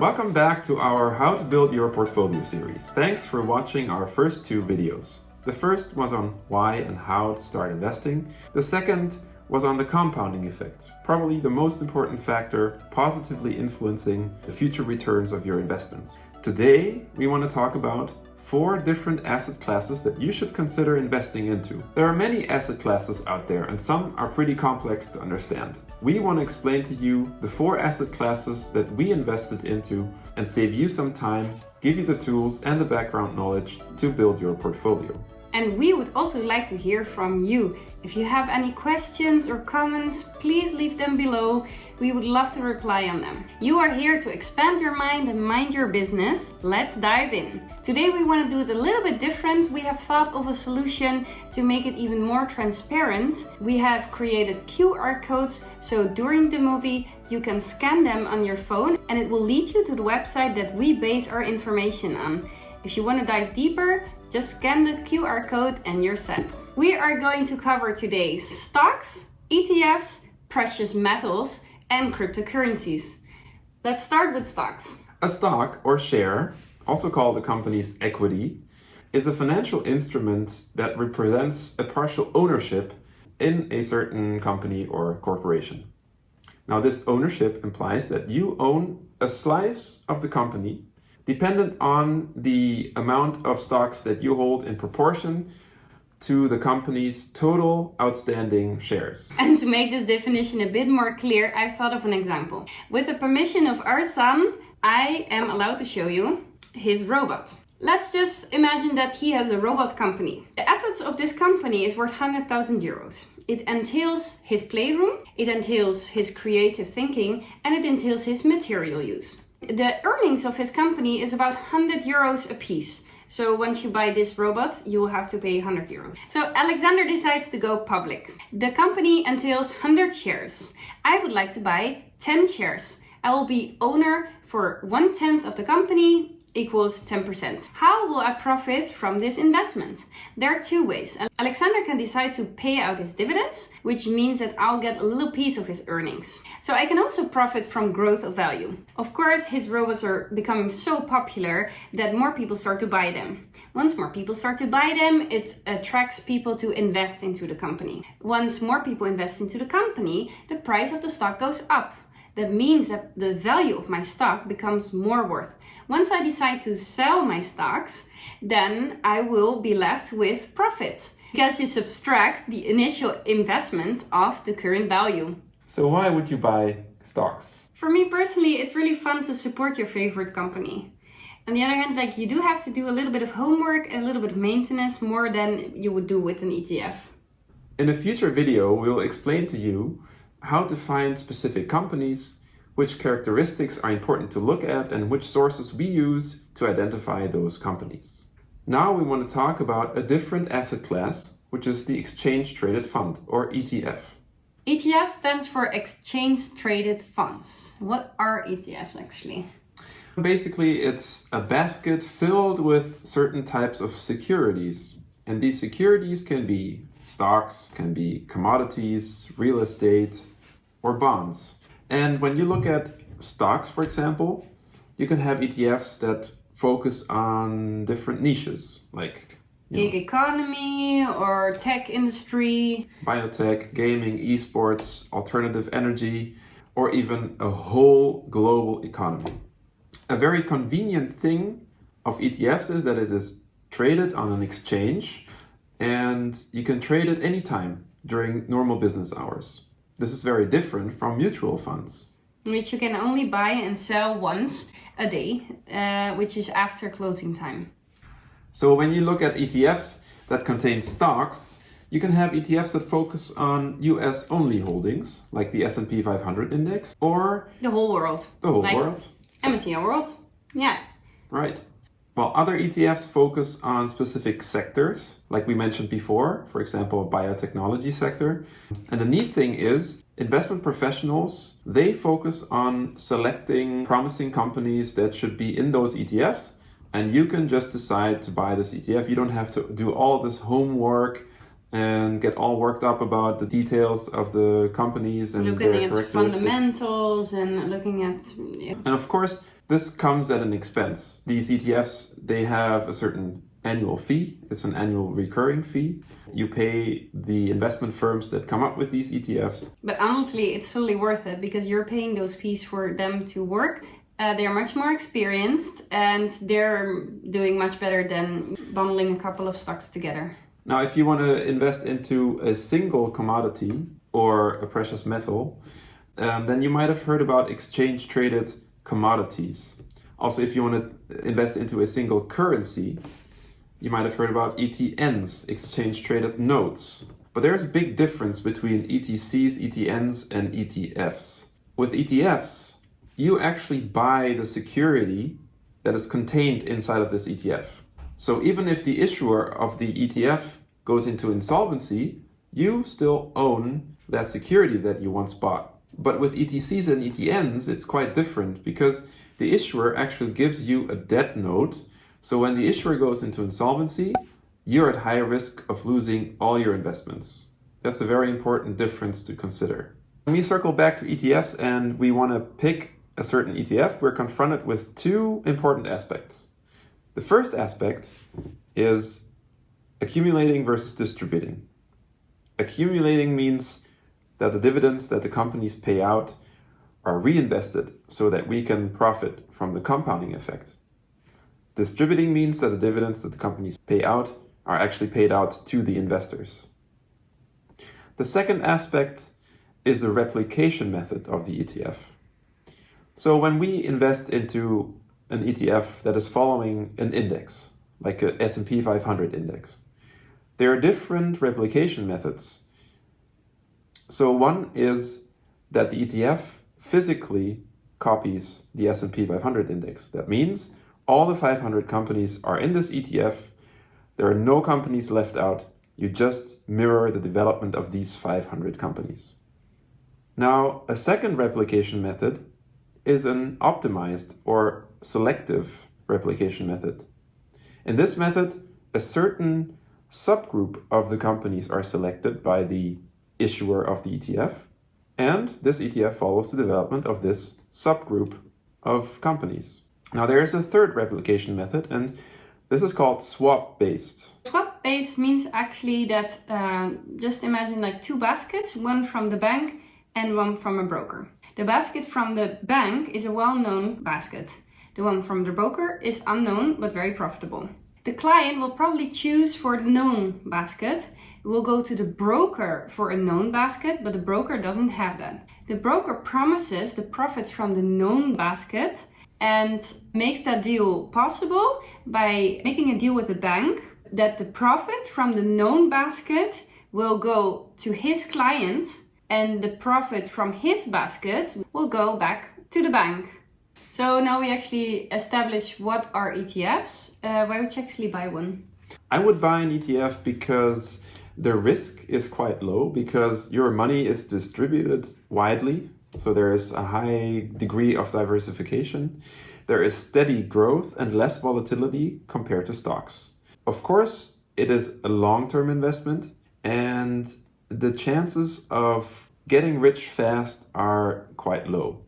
Welcome back to our How to Build Your Portfolio series. Thanks for watching our first two videos. The first was on why and how to start investing. The second was on the compounding effect, probably the most important factor positively influencing the future returns of your investments. Today, we want to talk about 4 different asset classes that you should consider investing into. There are many asset classes out there and some are pretty complex to understand. We want to explain to you the 4 asset classes that we invested into and save you some time, give you the tools and the background knowledge to build your portfolio. And we would also like to hear from you. If you have any questions or comments, please leave them below. We would love to reply on them. You are here to expand your mind and mind your business. Let's dive in. Today we want to do it a little bit different. We have thought of a solution to make it even more transparent. We have created QR codes, so during the movie you can scan them on your phone and it will lead you to the website that we base our information on. If you want to dive deeper, just scan the QR code and you're set. We are going to cover today stocks, ETFs, precious metals, and cryptocurrencies. Let's start with stocks. A stock or share, also called a company's equity, is a financial instrument that represents a partial ownership in a certain company or corporation. Now, this ownership implies that you own a slice of the company dependent on the amount of stocks that you hold in proportion to the company's total outstanding shares. And to make this definition a bit more clear, I've thought of an example. With the permission of our son, I am allowed to show you his robot. Let's just imagine that he has a robot company. The assets of this company is worth 100,000 euros. It entails his playroom, it entails his creative thinking, and it entails his material use. The earnings of his company is about 100 euros a piece. So once you buy this robot, you will have to pay 100 euros. So Alexander decides to go public. The company entails 100 shares. I would like to buy 10 shares. I will be owner for 1/10 of the company, equals 10%. How will I profit from this investment? There are 2 ways. Alexander can decide to pay out his dividends, which means that I'll get a little piece of his earnings. So I can also profit from growth of value. Of course, his robots are becoming so popular that more people start to buy them. Once more people start to buy them, it attracts people to invest into the company. Once more people invest into the company, the price of the stock goes up. That means that the value of my stock becomes more worth. Once I decide to sell my stocks, then I will be left with profit because you subtract the initial investment of the current value. So why would you buy stocks? For me personally, it's really fun to support your favorite company. On the other hand, you do have to do a little bit of homework and a little bit of maintenance more than you would do with an ETF. In a future video, we'll explain to you how to find specific companies, which characteristics are important to look at, and which sources we use to identify those companies. Now we want to talk about a different asset class, which is the Exchange Traded Fund, or ETF. ETF stands for Exchange Traded Funds. What are ETFs actually? Basically, it's a basket filled with certain types of securities. And these securities can be stocks, can be commodities, real estate, or bonds. And when you look at stocks, for example, you can have ETFs that focus on different niches, like gig economy or tech industry, biotech, gaming, esports, alternative energy, or even a whole global economy. A very convenient thing of ETFs is that it is traded on an exchange and you can trade it anytime during normal business hours. This is very different from mutual funds, which you can only buy and sell once a day, which is after closing time. So when you look at ETFs that contain stocks, you can have ETFs that focus on US only holdings, like the S&P 500 index, or the whole world. The whole world. MSCI World. Yeah. Right. While other ETFs focus on specific sectors, like we mentioned before, for example, biotechnology sector. And the neat thing is, investment professionals, they focus on selecting promising companies that should be in those ETFs. And you can just decide to buy this ETF. You don't have to do all this homework and get all worked up about the details of the companies and looking their at characteristics. fundamentals and looking at... Yeah. And of course, this comes at an expense. These ETFs, they have a certain annual fee. It's an annual recurring fee. You pay the investment firms that come up with these ETFs. But honestly, it's totally worth it because you're paying those fees for them to work. They're much more experienced and they're doing much better than bundling a couple of stocks together. Now, if you want to invest into a single commodity or a precious metal, then you might have heard about exchange-traded commodities. Also, if you want to invest into a single currency, you might have heard about ETNs, exchange-traded notes. But there's a big difference between ETCs, ETNs, and ETFs. With ETFs, you actually buy the security that is contained inside of this ETF. So even if the issuer of the ETF goes into insolvency, you still own that security that you once bought. But with ETCs and ETNs, it's quite different because the issuer actually gives you a debt note. So when the issuer goes into insolvency, you're at high risk of losing all your investments. That's a very important difference to consider. When we circle back to ETFs and we want to pick a certain ETF, we're confronted with two important aspects. The first aspect is accumulating versus distributing. Accumulating means that the dividends that the companies pay out are reinvested so that we can profit from the compounding effect. Distributing means that the dividends that the companies pay out are actually paid out to the investors. The second aspect is the replication method of the ETF. So when we invest into an ETF that is following an index, like a S&P 500 index, there are different replication methods. So one is that the ETF physically copies the S&P 500 index. That means all the 500 companies are in this ETF. There are no companies left out. You just mirror the development of these 500 companies. Now, a second replication method is an optimized or selective replication method. In this method, a certain subgroup of the companies are selected by the issuer of the ETF, and this ETF follows the development of this subgroup of companies. Now there is a third replication method, and this is called swap-based. Swap-based means actually that just imagine like two baskets, one from the bank and one from a broker. The basket from the bank is a well-known basket. The one from the broker is unknown but very profitable. The client will probably choose for the known basket. It will go to the broker for a known basket, but the broker doesn't have that. The broker promises the profits from the known basket and makes that deal possible by making a deal with the bank that the profit from the known basket will go to his client and the profit from his basket will go back to the bank. So now we actually establish what are ETFs. Why would you actually buy one? I would buy an ETF because the risk is quite low, because your money is distributed widely. So there is a high degree of diversification. There is steady growth and less volatility compared to stocks. Of course, it is a long-term investment, and the chances of getting rich fast are quite low.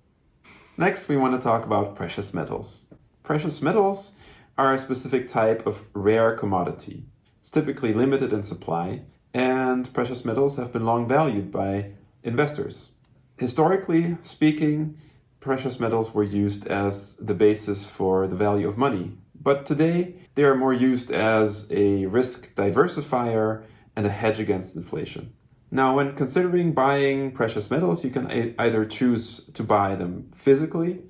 Next, we want to talk about precious metals. Precious metals are a specific type of rare commodity. It's typically limited in supply, and precious metals have been long valued by investors. Historically speaking, precious metals were used as the basis for the value of money, but today they are more used as a risk diversifier and a hedge against inflation. Now, when considering buying precious metals, you can either choose to buy them physically,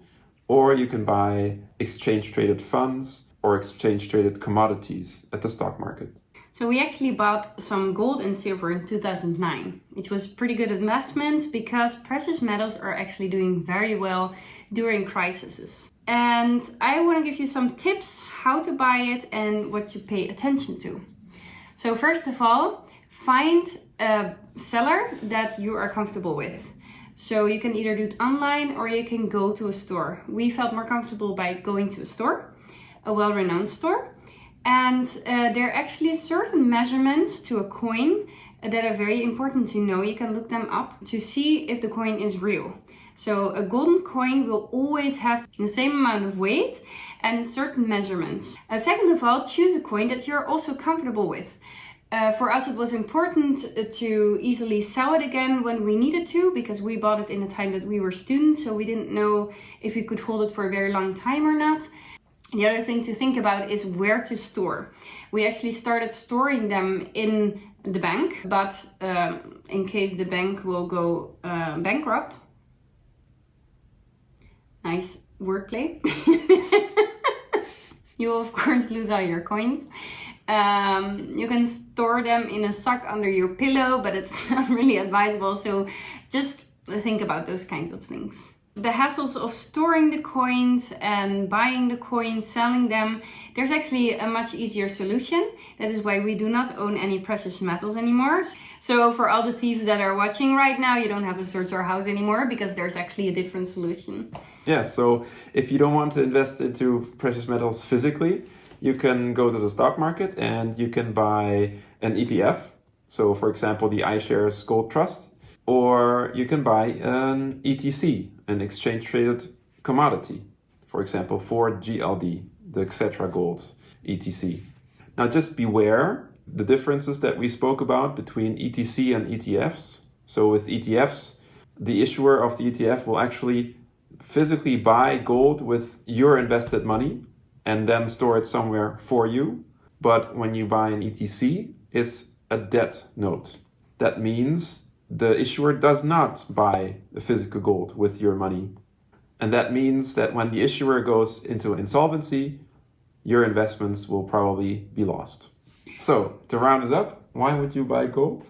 or you can buy exchange-traded funds or exchange-traded commodities at the stock market. So we actually bought some gold and silver in 2009. It was a pretty good investment because precious metals are actually doing very well during crises. And I want to give you some tips how to buy it and what to pay attention to. So first of all, find a seller that you are comfortable with. So you can either do it online or you can go to a store. We felt more comfortable by going to a store, a well-renowned store. And there are actually certain measurements to a coin that are very important to know. You can look them up to see if the coin is real. So a golden coin will always have the same amount of weight and certain measurements. Second of all, choose a coin that you're also comfortable with. For us, it was important to easily sell it again when we needed to, because we bought it in the time that we were students, so we didn't know if we could hold it for a very long time or not. The other thing to think about is where to store. We actually started storing them in the bank, but in case the bank will go bankrupt. Nice wordplay. You will of course lose all your coins. You can store them in a sock under your pillow, but it's not really advisable. So just think about those kinds of things. The hassles of storing the coins and buying the coins, selling them, there's actually a much easier solution. That is why we do not own any precious metals anymore. So for all the thieves that are watching right now, you don't have to search our house anymore, because there's actually a different solution. Yeah, so if you don't want to invest into precious metals physically, you can go to the stock market and you can buy an ETF. So for example, the iShares Gold Trust, or you can buy an ETC, an exchange traded commodity. For example, Ford GLD, the Xetra Gold ETC. Now just beware the differences that we spoke about between ETC and ETFs. So with ETFs, the issuer of the ETF will actually physically buy gold with your invested money and then store it somewhere for you. But when you buy an ETC, it's a debt note. That means the issuer does not buy the physical gold with your money. And that means that when the issuer goes into insolvency, your investments will probably be lost. So to round it up, why would you buy gold?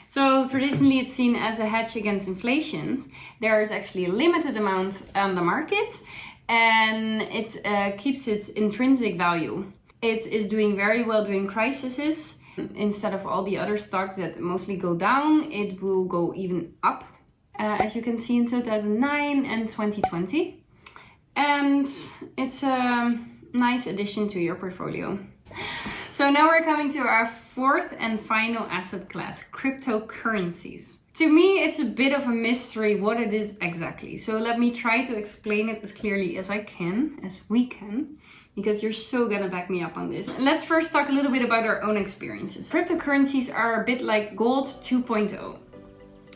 So traditionally it's seen as a hedge against inflation. There is actually a limited amount on the market, and it keeps its intrinsic value. It is doing very well during crises. Instead of all the other stocks that mostly go down, it will go even up, as you can see in 2009 and 2020. And it's a nice addition to your portfolio. So now we're coming to our fourth and final asset class, cryptocurrencies. To me, it's a bit of a mystery what it is exactly. So let me try to explain it as clearly as I can, as we can, because you're so gonna back me up on this. And let's first talk a little bit about our own experiences. Cryptocurrencies are a bit like gold 2.0,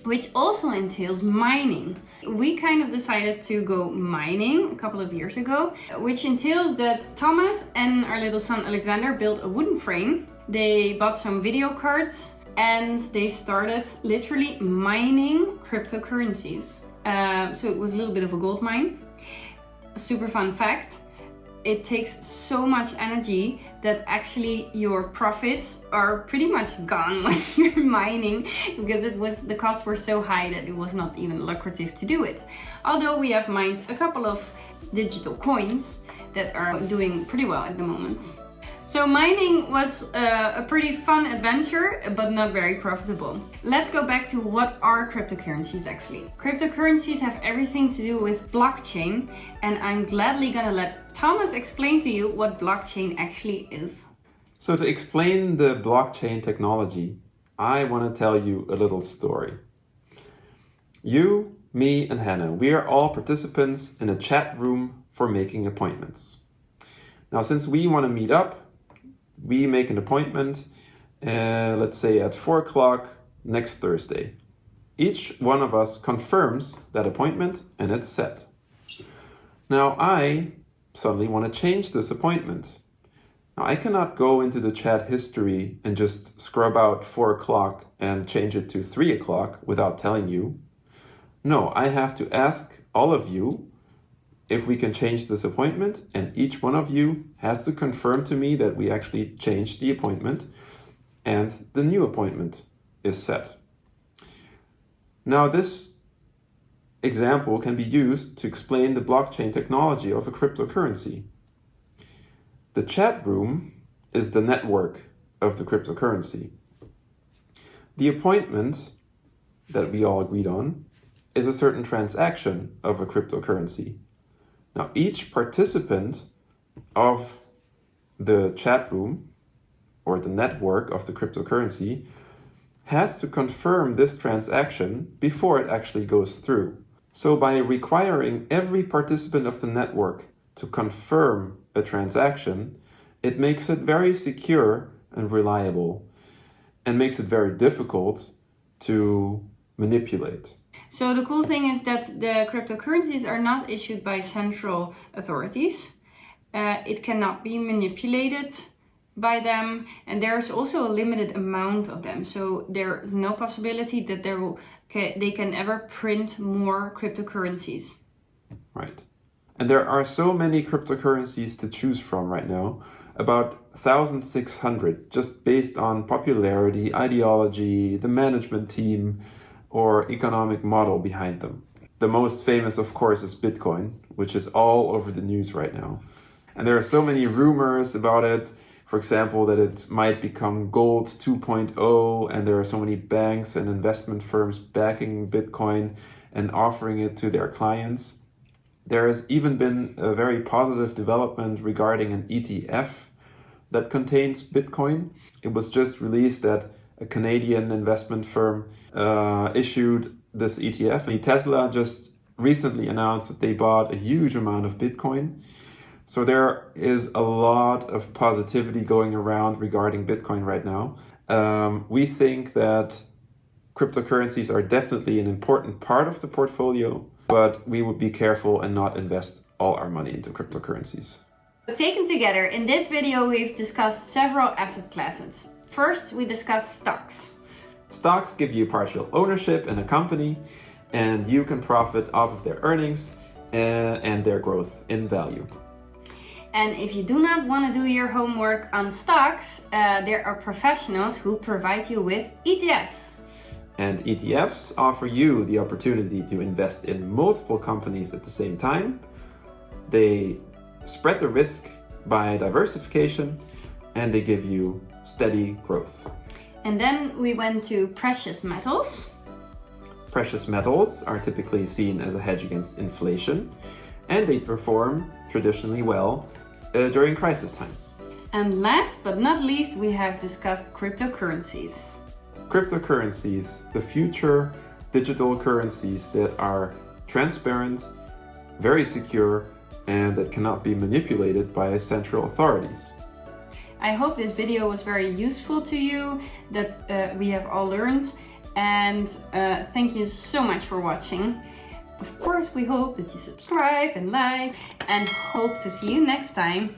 which also entails mining. We kind of decided to go mining a couple of years ago, which entails that Thomas and our little son Alexander built a wooden frame. They bought some video cards and they started literally mining cryptocurrencies. So it was a little bit of a gold mine. A super fun fact, it takes so much energy that actually your profits are pretty much gone when you're mining, because the costs were so high that it was not even lucrative to do it. Although we have mined a couple of digital coins that are doing pretty well at the moment. So mining was a pretty fun adventure, but not very profitable. Let's go back to what are cryptocurrencies actually. Cryptocurrencies have everything to do with blockchain, and I'm gladly gonna let Thomas explain to you what blockchain actually is. So to explain the blockchain technology, I want to tell you a little story. You, me, and Hannah, we are all participants in a chat room for making appointments. Now, since we want to meet up, we make an appointment, let's say at 4 o'clock next Thursday. Each one of us confirms that appointment and it's set. Now I suddenly want to change this appointment. Now I cannot go into the chat history and just scrub out 4 o'clock and change it to 3 o'clock without telling you. No, I have to ask all of you if we can change this appointment, and each one of you has to confirm to me that we actually changed the appointment and the new appointment is set. Now this example can be used to explain the blockchain technology of a cryptocurrency. The chat room is the network of the cryptocurrency. The appointment that we all agreed on is a certain transaction of a cryptocurrency. Now, each participant of the chat room or the network of the cryptocurrency has to confirm this transaction before it actually goes through. So by requiring every participant of the network to confirm a transaction, it makes it very secure and reliable and makes it very difficult to manipulate. So the cool thing is that the cryptocurrencies are not issued by central authorities. It cannot be manipulated by them, and there's also a limited amount of them. So there is no possibility that they can ever print more cryptocurrencies. Right. And there are so many cryptocurrencies to choose from right now, about 1,600, just based on popularity, ideology, the management team, or economic model behind them. The most famous, of course, is Bitcoin, which is all over the news right now. And there are so many rumors about it. For example, that it might become gold 2.0, and there are so many banks and investment firms backing Bitcoin and offering it to their clients. There has even been a very positive development regarding an ETF that contains Bitcoin. It was just released that a Canadian investment firm issued this ETF. Tesla just recently announced that they bought a huge amount of Bitcoin. So there is a lot of positivity going around regarding Bitcoin right now. We think that cryptocurrencies are definitely an important part of the portfolio, but we would be careful and not invest all our money into cryptocurrencies. Taken together, in this video we've discussed several asset classes. First, we discussed stocks. Stocks give you partial ownership in a company, and you can profit off of their earnings and their growth in value. And if you do not want to do your homework on stocks, there are professionals who provide you with ETFs. And ETFs offer you the opportunity to invest in multiple companies at the same time. They spread the risk by diversification, and they give you steady growth. And then we went to precious metals. Precious metals are typically seen as a hedge against inflation, and they perform traditionally well during crisis times. And last but not least, we have discussed cryptocurrencies. Cryptocurrencies, the future digital currencies that are transparent, very secure, and that cannot be manipulated by central authorities. I hope this video was very useful to you, that we have all learned, and thank you so much for watching. Of course, we hope that you subscribe and like, and hope to see you next time.